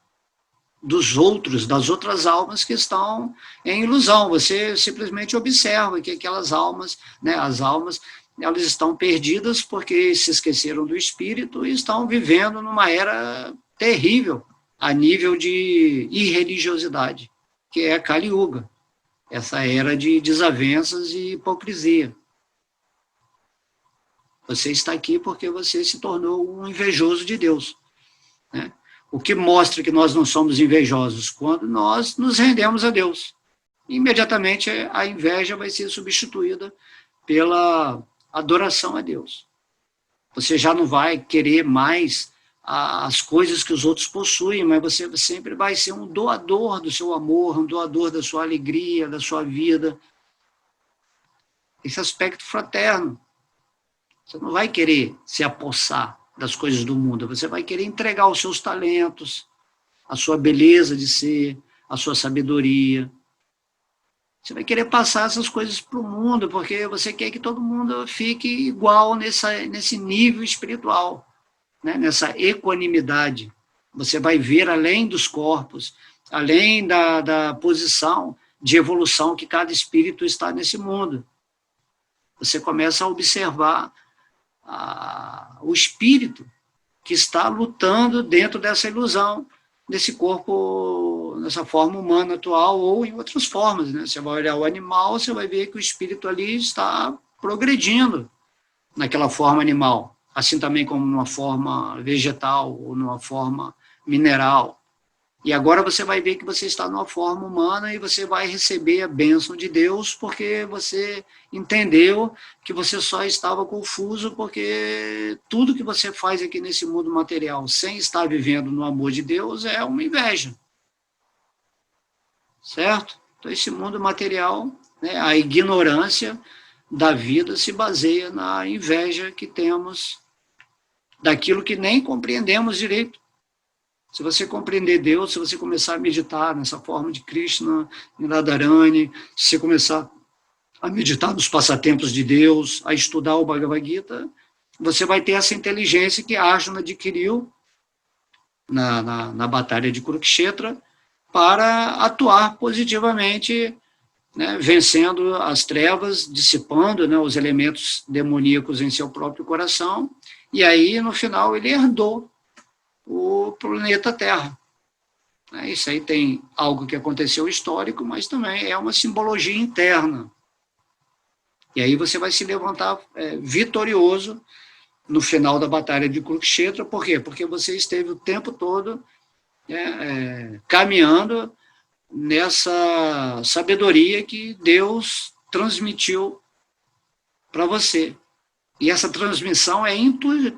dos outros, das outras almas que estão em ilusão. Você simplesmente observa que aquelas almas, né, as almas, elas estão perdidas porque se esqueceram do espírito e estão vivendo numa era terrível a nível de irreligiosidade, que é a Kali Yuga, essa era de desavenças e hipocrisia. Você está aqui porque você se tornou um invejoso de Deus, né? O que mostra que nós não somos invejosos? Quando nós nos rendemos a Deus. Imediatamente a inveja vai ser substituída pela adoração a Deus. Você já não vai querer mais as coisas que os outros possuem, mas você sempre vai ser um doador do seu amor, um doador da sua alegria, da sua vida. Esse aspecto fraterno. Você não vai querer se apossar das coisas do mundo, você vai querer entregar os seus talentos, a sua beleza de ser, a sua sabedoria. Você vai querer passar essas coisas para o mundo, porque você quer que todo mundo fique igual nesse nível espiritual, né? Nessa equanimidade. Você vai ver além dos corpos, além da posição de evolução que cada espírito está nesse mundo. Você começa a observar o espírito que está lutando dentro dessa ilusão, desse corpo, nessa forma humana atual, ou em outras formas, né? Você vai olhar o animal, você vai ver que o espírito ali está progredindo naquela forma animal, assim também como numa forma vegetal ou numa forma mineral. E agora você vai ver que você está numa forma humana e você vai receber a bênção de Deus porque você entendeu que você só estava confuso porque tudo que você faz aqui nesse mundo material sem estar vivendo no amor de Deus é uma inveja. Certo? Então esse mundo material, né, a ignorância da vida se baseia na inveja que temos daquilo que nem compreendemos direito. Se você compreender Deus, se você começar a meditar nessa forma de Krishna, em Radharani, se você começar a meditar nos passatempos de Deus, a estudar o Bhagavad Gita, você vai ter essa inteligência que Arjuna adquiriu na batalha de Kurukshetra para atuar positivamente, né, vencendo as trevas, dissipando, né, os elementos demoníacos em seu próprio coração, e aí, no final, ele herdou o planeta Terra. Isso aí tem algo que aconteceu histórico, mas também é uma simbologia interna. E aí você vai se levantar vitorioso no final da batalha de Kurukshetra. Por quê? Porque você esteve o tempo todo caminhando nessa sabedoria que Deus transmitiu para você. E essa transmissão é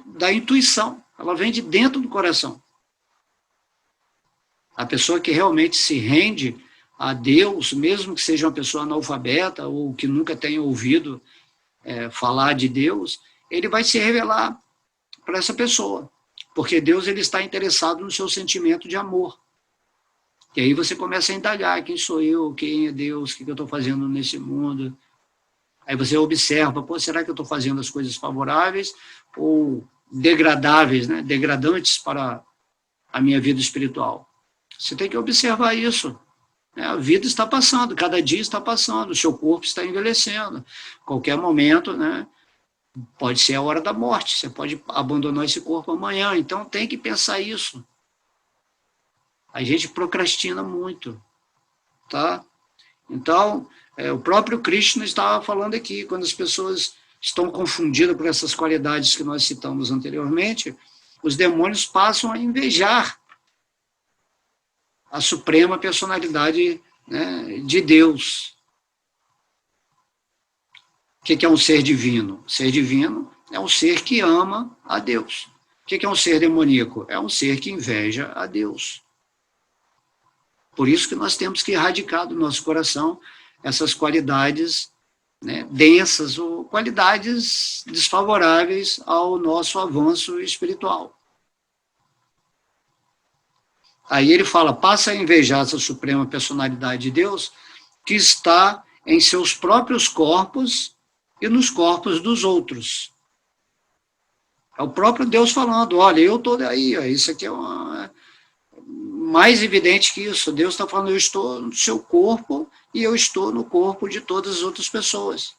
da intuição. Ela vem de dentro do coração. A pessoa que realmente se rende a Deus, mesmo que seja uma pessoa analfabeta ou que nunca tenha ouvido falar de Deus, ele vai se revelar para essa pessoa, porque Deus ele está interessado no seu sentimento de amor. E aí você começa a indagar, quem sou eu, quem é Deus, o que eu estou fazendo nesse mundo. Aí você observa, será que eu estou fazendo as coisas favoráveis ou degradáveis, né? Degradantes para a minha vida espiritual? Você tem que observar isso. A vida está passando, cada dia está passando, o seu corpo está envelhecendo. Qualquer momento, né, pode ser a hora da morte, você pode abandonar esse corpo amanhã, então tem que pensar isso. A gente procrastina muito, tá? Então, o próprio Krishna estava falando aqui, quando as pessoas estão confundidas por essas qualidades que nós citamos anteriormente, os demônios passam a invejar a suprema personalidade, né, de Deus. O que é um ser divino? O ser divino é um ser que ama a Deus. O que é um ser demoníaco? É um ser que inveja a Deus. Por isso que nós temos que erradicar do nosso coração essas qualidades, né, densas ou qualidades desfavoráveis ao nosso avanço espiritual. Aí ele fala, passa a invejar essa suprema personalidade de Deus que está em seus próprios corpos e nos corpos dos outros. É o próprio Deus falando, olha, eu estou aí, isso aqui é mais evidente que isso. Deus está falando, eu estou no seu corpo e eu estou no corpo de todas as outras pessoas.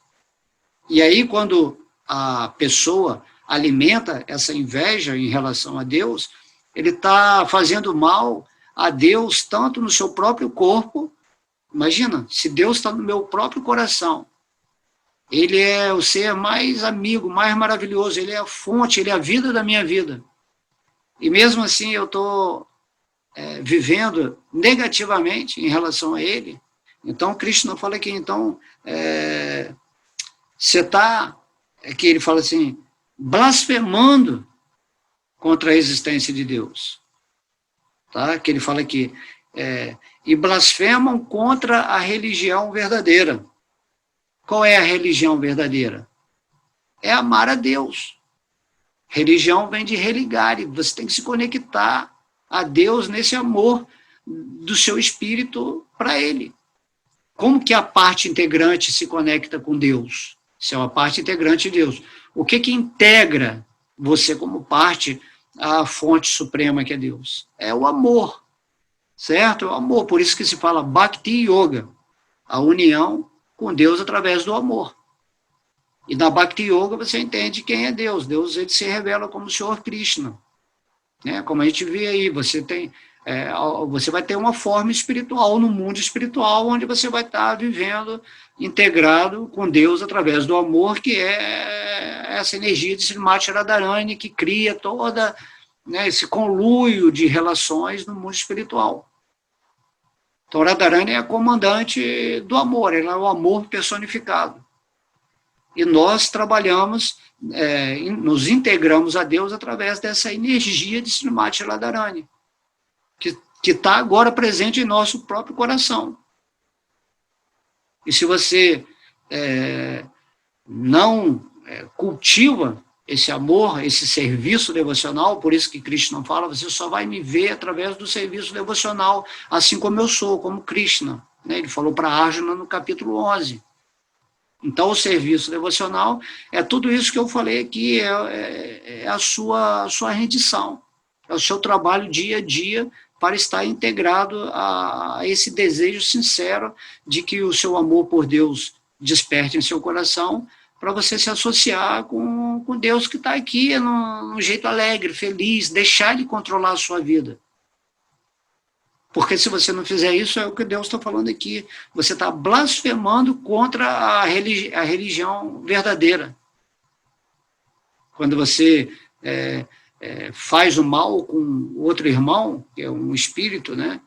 E aí, quando a pessoa alimenta essa inveja em relação a Deus, ele está fazendo mal a Deus tanto no seu próprio corpo. Imagina, se Deus está no meu próprio coração Ele é o ser mais amigo, mais maravilhoso, ele é a fonte, ele é a vida da minha vida. E mesmo assim eu estou vivendo negativamente em relação a ele. Então, Krishna fala que então você está, que ele fala assim, blasfemando contra a existência de Deus. Tá? Que ele fala aqui, e blasfemam contra a religião verdadeira. Qual é a religião verdadeira? É amar a Deus. Religião vem de religare, você tem que se conectar a Deus nesse amor do seu espírito para Ele. Como que a parte integrante se conecta com Deus? Isso é uma parte integrante de Deus. O que integra você como parte à fonte suprema que é Deus? É o amor, certo? É o amor, por isso que se fala Bhakti Yoga, a união com Deus através do amor. E na Bhakti Yoga você entende quem é Deus. Deus ele se revela como o Senhor Krishna. Né? Como a gente vê aí, você vai ter uma forma espiritual no mundo espiritual, onde você vai estar vivendo integrado com Deus através do amor, que é essa energia de Srimati Radharani que cria toda, né, esse conluio de relações no mundo espiritual. Então, Radharani é a comandante do amor, ela é o amor personificado. E nós trabalhamos, nos integramos a Deus através dessa energia de Srimati Radharani, que está agora presente em nosso próprio coração. E se você não cultiva esse amor, esse serviço devocional, por isso que Krishna fala, você só vai me ver através do serviço devocional, assim como eu sou, como Krishna. Né? Ele falou para Arjuna no capítulo 11. Então, o serviço devocional é tudo isso que eu falei aqui, é a sua rendição, é o seu trabalho dia a dia para estar integrado a esse desejo sincero de que o seu amor por Deus desperte em seu coração, para você se associar com Deus que está aqui num jeito alegre, feliz, deixar Ele controlar a sua vida. Porque se você não fizer isso, é o que Deus está falando aqui. Você está blasfemando contra a religião verdadeira. Quando você faz o mal com outro irmão, que é um espírito, né?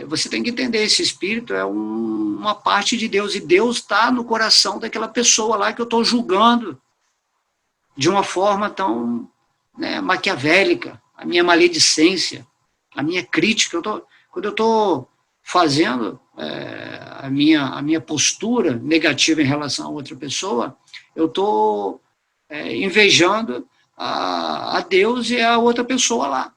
Você tem que entender, esse espírito é uma parte de Deus, e Deus está no coração daquela pessoa lá que eu estou julgando de uma forma tão, né, maquiavélica, a minha maledicência, a minha crítica. Quando eu estou fazendo a minha postura negativa em relação a outra pessoa, eu estou invejando a Deus e a outra pessoa lá.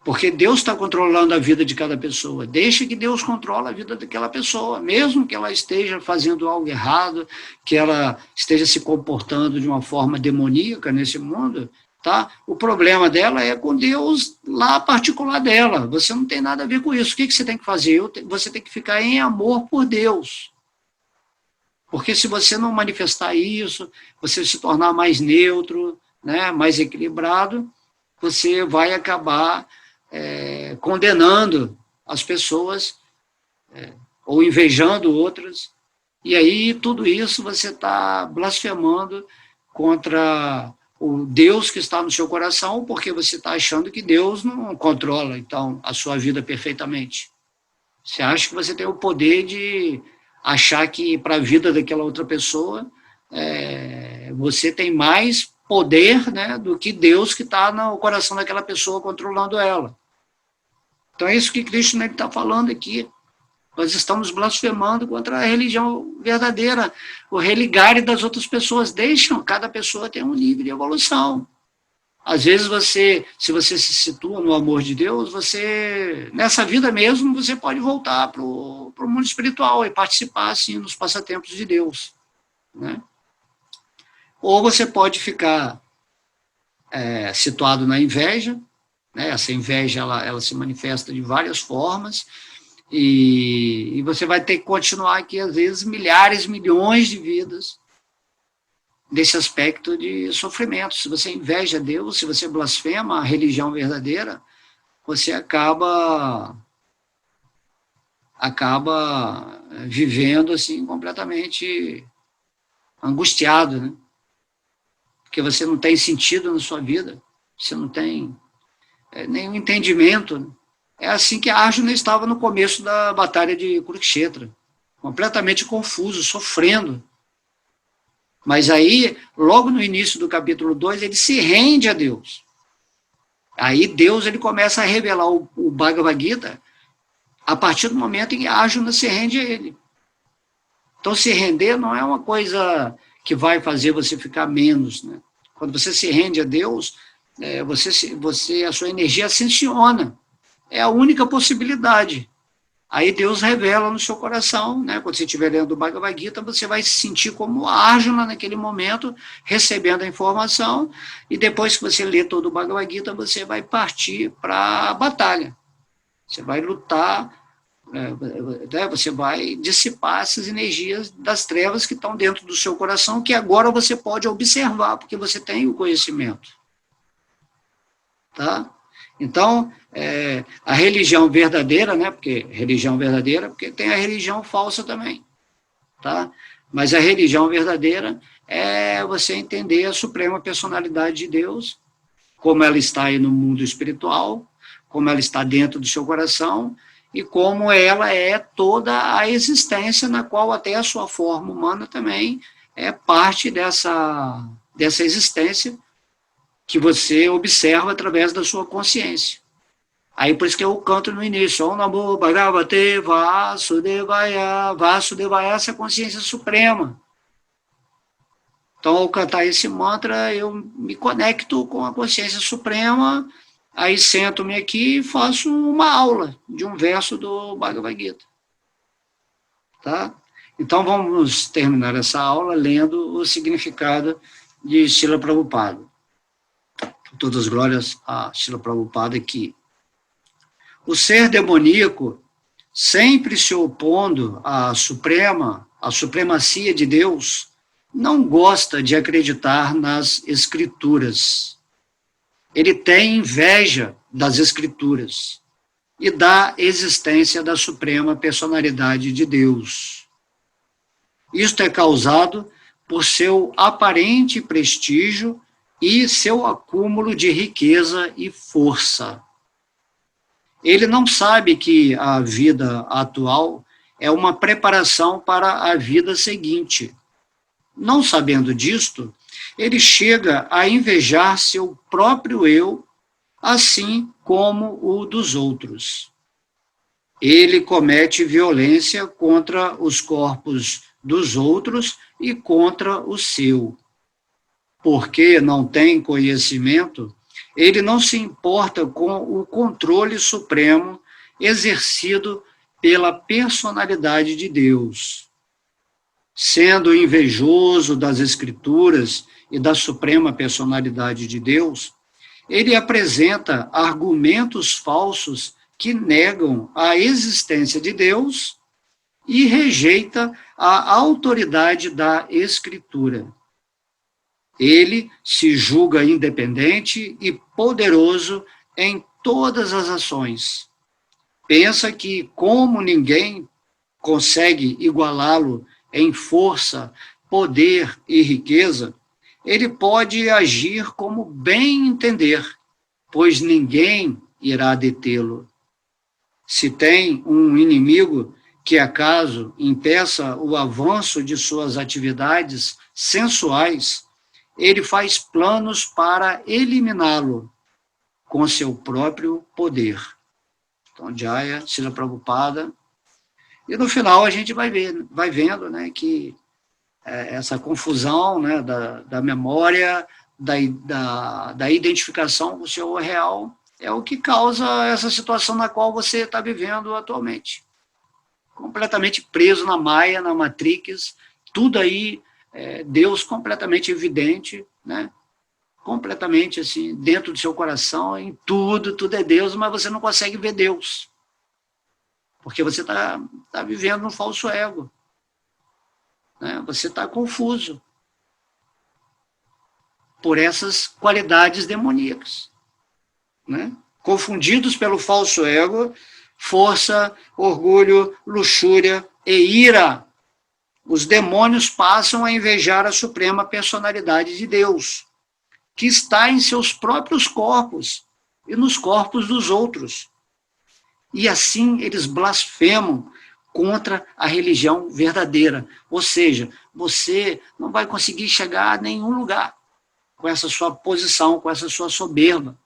Porque Deus está controlando a vida de cada pessoa. Deixa que Deus controle a vida daquela pessoa, mesmo que ela esteja fazendo algo errado, que ela esteja se comportando de uma forma demoníaca nesse mundo, tá? O problema dela é com Deus lá particular dela. Você não tem nada a ver com isso. O que você tem que fazer? Você tem que ficar em amor por Deus. Porque se você não manifestar isso, você se tornar mais neutro, né, mais equilibrado, você vai acabar condenando as pessoas ou invejando outras. E aí, tudo isso você está blasfemando contra o Deus que está no seu coração, porque você está achando que Deus não controla, então, a sua vida perfeitamente. Você acha que você tem o poder de achar que para a vida daquela outra pessoa você tem mais poder, né, do que Deus que está no coração daquela pessoa controlando ela. Então é isso que Krishna está falando aqui. Nós estamos blasfemando contra a religião verdadeira, o religare das outras pessoas. Deixam, cada pessoa tem um nível de evolução. Às vezes se você se situa no amor de Deus, nessa vida mesmo, você pode voltar para o mundo espiritual e participar, assim, nos passatempos de Deus. Né? Ou você pode ficar situado na inveja, né? Essa inveja ela se manifesta de várias formas, e você vai ter que continuar aqui, às vezes, milhares, milhões de vidas desse aspecto de sofrimento. Se você inveja Deus, se você blasfema a religião verdadeira, você acaba acaba vivendo assim completamente angustiado, né? Porque você não tem sentido na sua vida, você não tem nenhum entendimento, né? É assim que a Arjuna estava no começo da batalha de Kurukshetra, completamente confuso, sofrendo. Mas aí, logo no início do capítulo 2, ele se rende a Deus. Aí Deus ele começa a revelar o Bhagavad Gita a partir do momento em que Arjuna se rende a ele. Então, se render não é uma coisa que vai fazer você ficar menos, né? Quando você se rende a Deus, a sua energia ascensiona. É a única possibilidade. Aí Deus revela no seu coração, né? Quando você estiver lendo o Bhagavad Gita, você vai se sentir como Arjuna naquele momento, recebendo a informação, e depois que você lê todo o Bhagavad Gita, você vai partir para a batalha. Você vai lutar, você vai dissipar essas energias das trevas que estão dentro do seu coração, que agora você pode observar, porque você tem o conhecimento. Tá? Então, a religião verdadeira, né? Porque religião verdadeira, porque tem a religião falsa também, tá? Mas a religião verdadeira é você entender a suprema personalidade de Deus, como ela está aí no mundo espiritual, como ela está dentro do seu coração e como ela é toda a existência na qual até a sua forma humana também é parte dessa existência que você observa através da sua consciência. Aí por isso que eu canto no início, Om Namo Bhagavate Vasudevaya, Vasudevaya é essa consciência suprema. Então, ao cantar esse mantra, eu me conecto com a consciência suprema, aí sento-me aqui e faço uma aula de um verso do Bhagavad Gita. Tá? Então, vamos terminar essa aula lendo o significado de Srila Prabhupada. Todas as glórias a Srila Prabhupada aqui. O ser demoníaco, sempre se opondo à supremacia de Deus, não gosta de acreditar nas Escrituras. Ele tem inveja das Escrituras e da existência da suprema personalidade de Deus. Isto é causado por seu aparente prestígio e seu acúmulo de riqueza e força. Ele não sabe que a vida atual é uma preparação para a vida seguinte. Não sabendo disto, ele chega a invejar seu próprio eu, assim como o dos outros. Ele comete violência contra os corpos dos outros e contra o seu. Porque não tem conhecimento, ele não se importa com o controle supremo exercido pela personalidade de Deus. Sendo invejoso das Escrituras e da suprema personalidade de Deus, ele apresenta argumentos falsos que negam a existência de Deus e rejeita a autoridade da Escritura. Ele se julga independente e poderoso em todas as ações. Pensa que, como ninguém consegue igualá-lo em força, poder e riqueza, ele pode agir como bem entender, pois ninguém irá detê-lo. Se tem um inimigo que acaso impeça o avanço de suas atividades sensuais, ele faz planos para eliminá-lo com seu próprio poder. Então, Jaya, Srila Prabhupada. E no final a gente vai vendo, né, que essa confusão, né, da memória, da identificação com o seu real, é o que causa essa situação na qual você está vivendo atualmente. Completamente preso na Maia, na Matrix, tudo aí, Deus completamente evidente, né? Completamente assim, dentro do seu coração, em tudo é Deus, mas você não consegue ver Deus. Porque você está vivendo um falso ego. Né? Você está confuso por essas qualidades demoníacas. Né? Confundidos pelo falso ego, força, orgulho, luxúria e ira. Os demônios passam a invejar a suprema personalidade de Deus, que está em seus próprios corpos e nos corpos dos outros. E assim eles blasfemam contra a religião verdadeira. Ou seja, você não vai conseguir chegar a nenhum lugar com essa sua posição, com essa sua soberba,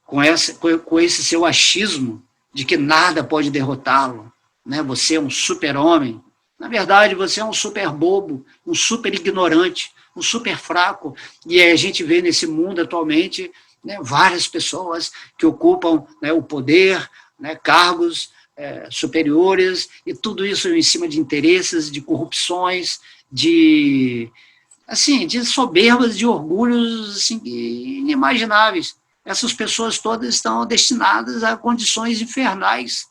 com esse seu achismo de que nada pode derrotá-lo. Né? Você é um super-homem. Na verdade, você é um super bobo, um super ignorante, um super fraco. E a gente vê nesse mundo atualmente, né, várias pessoas que ocupam, né, o poder, né, cargos superiores, e tudo isso em cima de interesses, de corrupções, de soberbas, de orgulhos assim, inimagináveis. Essas pessoas todas estão destinadas a condições infernais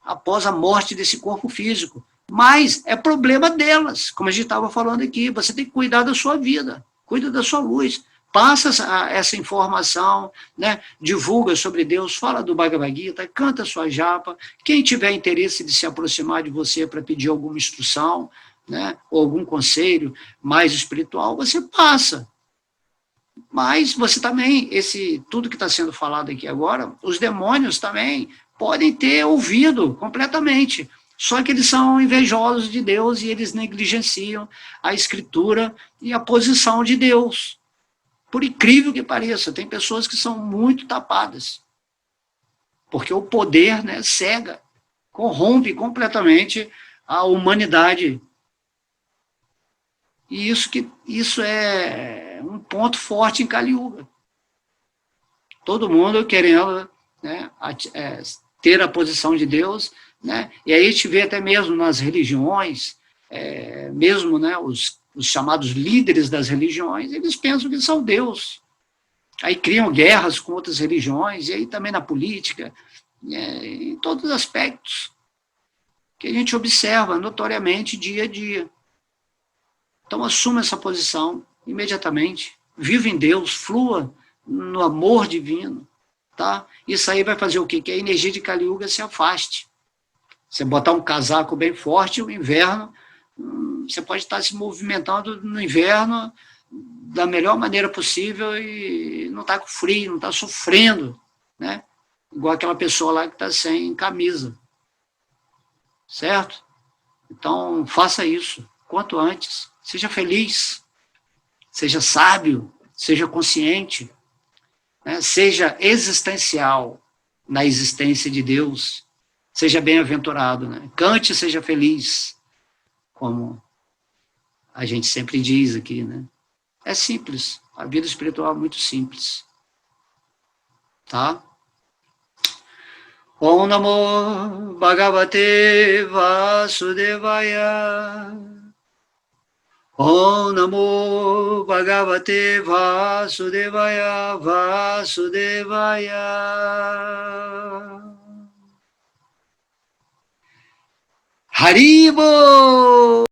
após a morte desse corpo físico. Mas é problema delas, como a gente estava falando aqui. Você tem que cuidar da sua vida, cuida da sua luz, passa essa informação, né? Divulga sobre Deus, fala do Bhagavad Gita, canta sua japa. Quem tiver interesse de se aproximar de você para pedir alguma instrução, né? Ou algum conselho mais espiritual, você passa. Mas você também, tudo que está sendo falado aqui agora, os demônios também podem ter ouvido completamente. Só que eles são invejosos de Deus e eles negligenciam a escritura e a posição de Deus. Por incrível que pareça, tem pessoas que são muito tapadas. Porque o poder, né, cega, corrompe completamente a humanidade. E isso é um ponto forte em Kali Yuga. Todo mundo querendo, né, ter a posição de Deus, né? E aí a gente vê até mesmo nas religiões, mesmo, né, os chamados líderes das religiões, eles pensam que são Deus. Aí criam guerras com outras religiões, e aí também na política, em todos os aspectos que a gente observa notoriamente dia a dia. Então assuma essa posição imediatamente, viva em Deus, flua no amor divino, tá? Isso aí vai fazer o quê? Que a energia de Kali Yuga se afaste. Você botar um casaco bem forte, o inverno, você pode estar se movimentando no inverno da melhor maneira possível e não está com frio, não está sofrendo, né? Igual aquela pessoa lá que está sem camisa. Certo? Então, faça isso quanto antes. Seja feliz, seja sábio, seja consciente, né? Seja existencial na existência de Deus. Seja bem-aventurado, né? Cante, seja feliz, como a gente sempre diz aqui, né? É simples, a vida espiritual é muito simples, tá? Om Namo Bhagavate Vasudevaya. Om Namo Bhagavate Vasudevaya, Vasudevaya. Haribo!